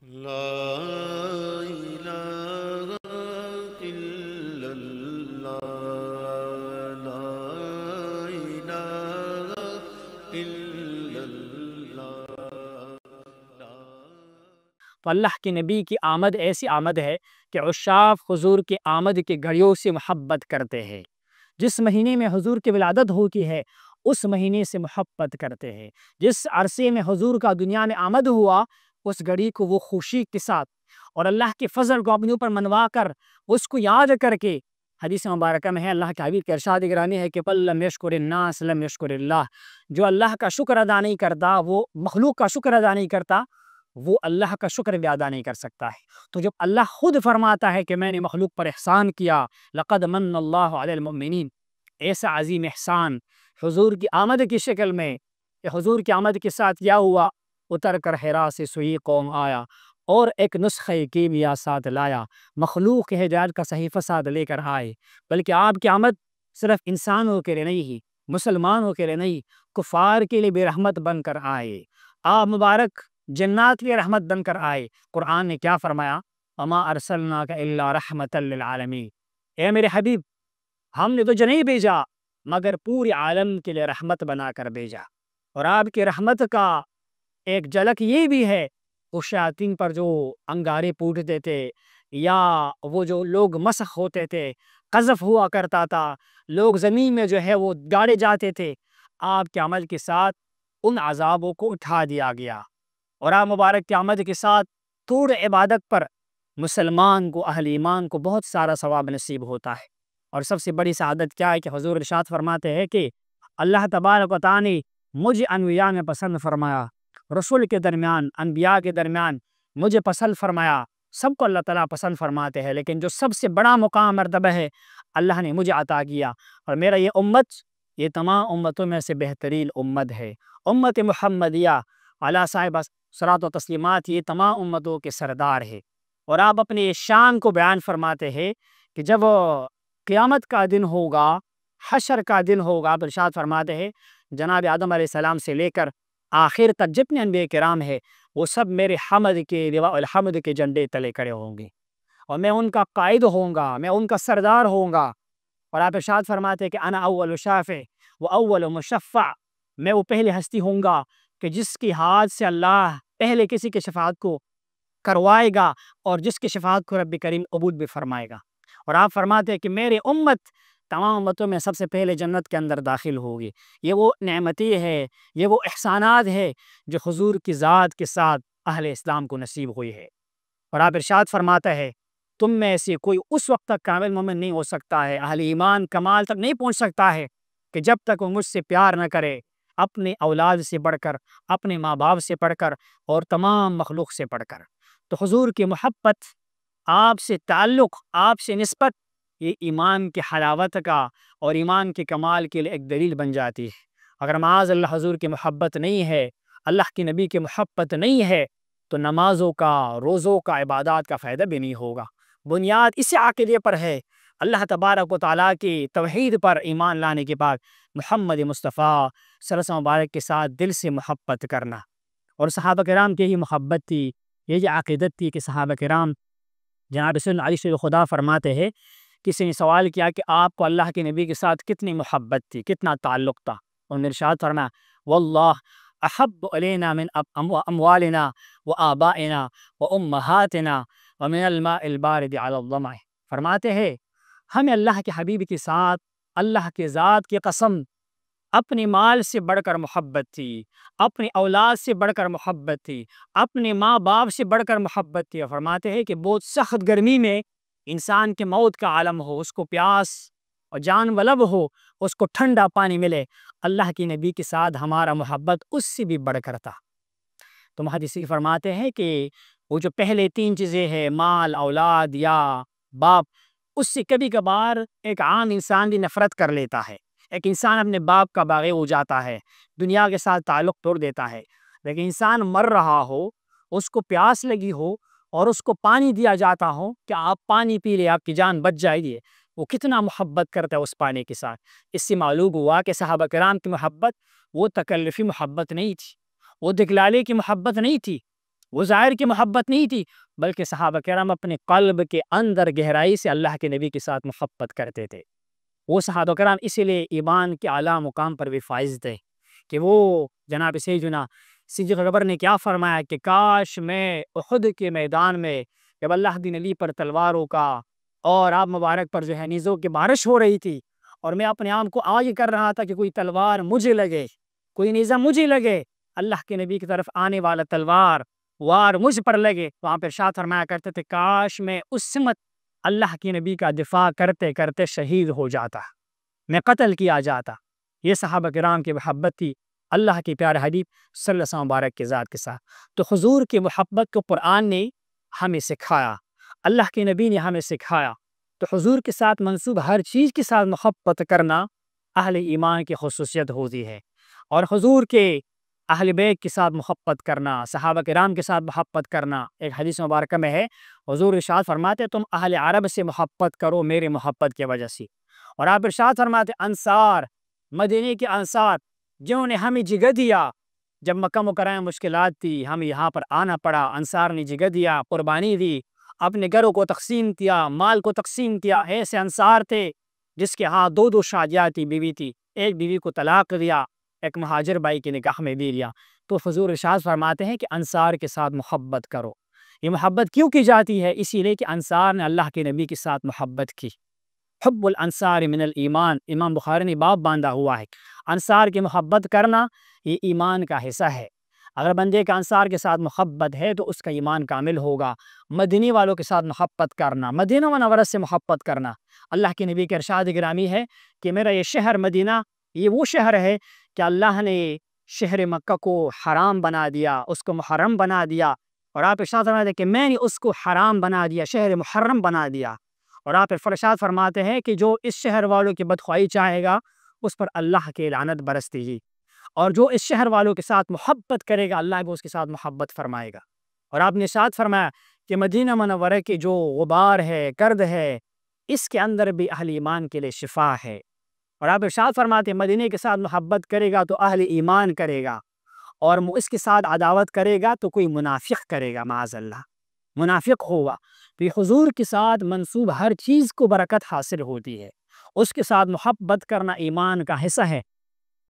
لا إله إلا الله لا إله إلا الله تو اللہ کے نبی کی آمد ایسی آمد ہے کہ عشاق حضور کی آمد کی گھڑیوں سے محبت کرتے ہیں۔ جس مہینے میں حضور کی ولادت ہوتی ہے اس مہینے سے محبت کرتے ہیں۔ جس عرصے میں حضور کا دنیا میں آمد ہوا اس گھڑی کو وہ خوشی کے ساتھ اور اللہ کے فضل کو اپنے اوپر منوا کر اس کو یاد کر کے، حدیث مبارکہ میں ہے، اللہ کے حبیب کا ارشاد گرامی ہے کہ "من لم یشکر الناس لم یشکر اللہ"، جو اللہ کا شکر ادا نہیں کرتا، وہ مخلوق کا شکر ادا نہیں کرتا، وہ اللہ کا شکر بھی ادا نہیں کر سکتا ہے۔ تو جب اللہ خود فرماتا ہے کہ میں نے مخلوق پر احسان کیا، لقد من اللہ علی المؤمنین، ایسا عظیم احسان حضور کی آمد کی شکل میں، کہ حضور کی آمد کے ساتھ کیا ہوا، اتر کر حرا سے سوئی قوم آیا اور ایک نسخہ کیمیا ساتھ لایا، مخلوق کے ہدایت کا صحیفہ ساتھ لے کر آئے۔ بلکہ آپ کی آمد صرف انسانوں کے لیے نہیں ہی، مسلمانوں کے لیے نہیں، کفار کے لیے بھی رحمت بن کر آئے۔ آپ مبارک جنات کی رحمت بن کر آئے۔ قرآن نے کیا فرمایا؟ وما ارسلناک الا رحمۃ للعالمین، اے میرے حبیب ہم نے تجھے نہیں بھیجا مگر پورے عالم کے لیے رحمت بنا کر بھیجا۔ اور آپ کی رحمت کا ایک جھلک یہ بھی ہے، وہ شیاطین پر جو انگارے پھوٹتے تھے یا وہ جو لوگ مسخ ہوتے تھے، قذف ہوا کرتا تھا، لوگ زمین میں جو ہے وہ گاڑے جاتے تھے، آپ کے عمل کے ساتھ ان عذابوں کو اٹھا دیا گیا۔ اور آپ مبارک کی آمد کے ساتھ طور عبادت پر مسلمان کو، اہل ایمان کو بہت سارا ثواب نصیب ہوتا ہے۔ اور سب سے بڑی سعادت کیا ہے کہ حضور ارشاد فرماتے ہیں کہ اللہ تبارک و تعالی نے مجھے انبیاء میں پسند فرمایا، رسول کے درمیان، انبیاء کے درمیان مجھے پسند فرمایا۔ سب کو اللہ تعالیٰ پسند فرماتے ہیں، لیکن جو سب سے بڑا مقام مرتبہ ہے اللہ نے مجھے عطا کیا، اور میرا یہ امت یہ تمام امتوں میں سے بہترین امت ہے۔ امت محمدیہ علی صاحب صلوات و تسلیمات یہ تمام امتوں کے سردار ہے۔ اور آپ اپنی شان کو بیان فرماتے ہیں کہ جب قیامت کا دن ہوگا، حشر کا دن ہوگا، آپ ارشاد فرماتے ہیں جناب آدم علیہ السلام سے لے کر آخر تک جتنے انبیاء کرام ہیں وہ سب میرے حمد کے لواء الحمد کے جھنڈے تلے کھڑے ہوں گے، اور میں ان کا قائد ہوں گا، میں ان کا سردار ہوں گا۔ اور آپ ارشاد فرماتے ہیں کہ انا اول شافع و اول مشفع، میں وہ پہلی ہستی ہوں گا کہ جس کی ہاتھ سے اللہ پہلے کسی کی شفاعت کو کروائے گا اور جس کی شفاعت کو رب کریم قبول بھی فرمائے گا۔ اور آپ فرماتے ہیں کہ میرے امت تمام امتوں میں سب سے پہلے جنت کے اندر داخل ہوگی۔ یہ وہ نعمتی ہے، یہ وہ احسانات ہے جو حضور کی ذات کے ساتھ اہل اسلام کو نصیب ہوئی ہے۔ اور آپ ارشاد فرماتا ہے تم میں سے کوئی اس وقت تک کامل مومن نہیں ہو سکتا ہے، اہل ایمان کمال تک نہیں پہنچ سکتا ہے کہ جب تک وہ مجھ سے پیار نہ کرے، اپنے اولاد سے بڑھ کر، اپنے ماں باپ سے پڑھ کر اور تمام مخلوق سے پڑھ کر۔ تو حضور کی محبت، آپ سے تعلق، آپ سے نسبت، یہ ایمان کی حلاوت کا اور ایمان کے کمال کے لیے ایک دلیل بن جاتی ہے۔ اگر معاذ اللہ حضور کی محبت نہیں ہے، اللہ کے نبی کی محبت نہیں ہے، تو نمازوں کا، روزوں کا، عبادات کا فائدہ بھی نہیں ہوگا۔ بنیاد اسی عقیدے پر ہے، اللہ تبارک و تعالیٰ کی توحید پر ایمان لانے کے بعد محمد مصطفیٰ صلی اللہ علیہ وسلم مبارک کے ساتھ دل سے محبت کرنا۔ اور صحابہ کرام کی یہی محبت تھی، یہی عقیدت تھی کہ صحابہ کرام، جناب سیدنا علی شریف خدا فرماتے ہیں، کسی نے سوال کیا کہ آپ کو اللہ کے نبی کے ساتھ کتنی محبت تھی، کتنا تعلق تھا؟ انہوں نے ارشاد فرمایا واللہ احب علینا من اموالنا و آبائنا و امہاتنا ومن الماء البارد علی الظمأ۔ فرماتے ہیں ہمیں اللہ کے حبیب کے ساتھ اللہ کے ذات کی قسم اپنے مال سے بڑھ کر محبت تھی، اپنی اولاد سے بڑھ کر محبت تھی، اپنے ماں باپ سے بڑھ کر محبت تھی۔ اور فرماتے ہیں کہ بہت سخت گرمی میں انسان کے موت کا عالم ہو، اس کو پیاس اور جان طلب ہو، اس کو ٹھنڈا پانی ملے، اللہ کے نبی کے ساتھ ہمارا محبت اس سے بھی بڑھ کر تھا۔ تو محدثین فرماتے ہیں کہ وہ جو پہلے تین چیزیں ہیں، مال، اولاد یا باپ، اس سے کبھی کبھار ایک عام انسان بھی نفرت کر لیتا ہے۔ ایک انسان اپنے باپ کا باغی ہو جاتا ہے، دنیا کے ساتھ تعلق توڑ دیتا ہے، لیکن انسان مر رہا ہو، اس کو پیاس لگی ہو اور اس کو پانی دیا جاتا ہو کہ آپ پانی پی لے، آپ کی جان بچ جائے گی، وہ کتنا محبت کرتا ہے اس پانی کے ساتھ۔ اس سے معلوم ہوا کہ صحابہ کرام کی محبت وہ تکلفی محبت نہیں تھی، وہ دکھلانے کی محبت نہیں تھی، وہ ظاہر کی محبت نہیں تھی، بلکہ صحابہ کرام اپنے قلب کے اندر گہرائی سے اللہ کے نبی کے ساتھ محبت کرتے تھے۔ وہ صحابہ کرام اسی لیے ایمان کے اعلیٰ مقام پر بھی فائز تھے کہ وہ جناب سیدنا صدیق اکبر نے کیا فرمایا کہ کاش میں احد کے میدان میں جب اللہ دین علی پر تلواروں کا اور آپ مبارک پر جو ہے نیزوں کی بارش ہو رہی تھی، اور میں اپنے آپ کو آگے کر رہا تھا کہ کوئی تلوار مجھے لگے، کوئی نیزہ مجھے لگے، اللہ کے نبی کی طرف آنے والا تلوار وار مجھ پر لگے، وہاں پہ ارشاد فرمایا کرتے تھے کاش میں اس سمت اللہ کے نبی کا دفاع کرتے کرتے شہید ہو جاتا، میں قتل کیا جاتا۔ یہ صحابہ کرام کی محبت تھی اللہ کے پیارے حبیب صلی اللہ علیہ وسلم مبارک کے ذات کے ساتھ۔ تو حضور کی محبت کو قرآن نے ہمیں سکھایا، اللہ کے نبی نے ہمیں سکھایا۔ تو حضور کے ساتھ منسوب ہر چیز کے ساتھ محبت کرنا اہل ایمان کی خصوصیت ہوتی ہے، اور حضور کے اہل بیت کے ساتھ محبت کرنا، صحابہ کرام کے ساتھ محبت کرنا، ایک حدیث مبارکہ میں ہے حضور ارشاد فرماتے تم اہل عرب سے محبت کرو میرے محبت کی وجہ سے، اور آپ ارشاد فرماتے انصار، مدینے کے انصار جنہوں نے ہمیں جگہ دیا جب مکہ مکرمہ مشکلات تھی، ہمیں یہاں پر آنا پڑا، انصار نے جگہ دیا، قربانی دی، اپنے گھروں کو تقسیم کیا، مال کو تقسیم کیا۔ ایسے انصار تھے جس کے ہاں دو شادیاں تھی، بیوی تھی، ایک بیوی کو طلاق دیا، ایک مہاجر بھائی کے نکاح میں بھی لیا۔ تو حضور ارشاد فرماتے ہیں کہ انصار کے ساتھ محبت کرو۔ یہ محبت کیوں کی جاتی ہے؟ اسی لیے کہ انصار نے اللہ کے نبی کے ساتھ محبت کی۔ حب الانصار من الایمان، امام بخاری نے باب باندھا ہوا ہے، انصار کی محبت کرنا یہ ایمان کا حصہ ہے۔ اگر بندے کا انصار کے ساتھ محبت ہے تو اس کا ایمان کامل ہوگا۔ مدینی والوں کے ساتھ محبت کرنا، مدینہ منورہ سے محبت کرنا، اللہ کے نبی کے ارشاد گرامی ہے کہ میرا یہ شہر مدینہ یہ وہ شہر ہے کہ اللہ نے شہر مکہ کو حرام بنا دیا، اس کو محرم بنا دیا، اور آپ ارشاد فرماتے ہیں کہ میں نے اس کو حرام بنا دیا، شہر محرم بنا دیا۔ اور آپ ارشاد فرماتے ہیں کہ جو اس شہر والوں کی بدخواہی چاہے گا اس پر اللہ کی لعنت برستی گی، اور جو اس شہر والوں کے ساتھ محبت کرے گا اللہ بھی اس کے ساتھ محبت فرمائے گا۔ اور آپ نے ارشاد فرمایا کہ مدینہ منورہ کی جو غبار ہے، گرد ہے، اس کے اندر بھی اہل ایمان کے لیے شفا ہے۔ اور آپ ارشاد فرماتے ہیں مدینہ کے ساتھ محبت کرے گا تو اہل ایمان کرے گا، اور اس کے ساتھ عداوت کرے گا تو کوئی منافق کرے گا، معاذ اللہ منافق ہوگا۔ تو یہ حضور کے ساتھ منسوب ہر چیز کو برکت حاصل ہوتی ہے، اس کے ساتھ محبت کرنا ایمان کا حصہ ہے۔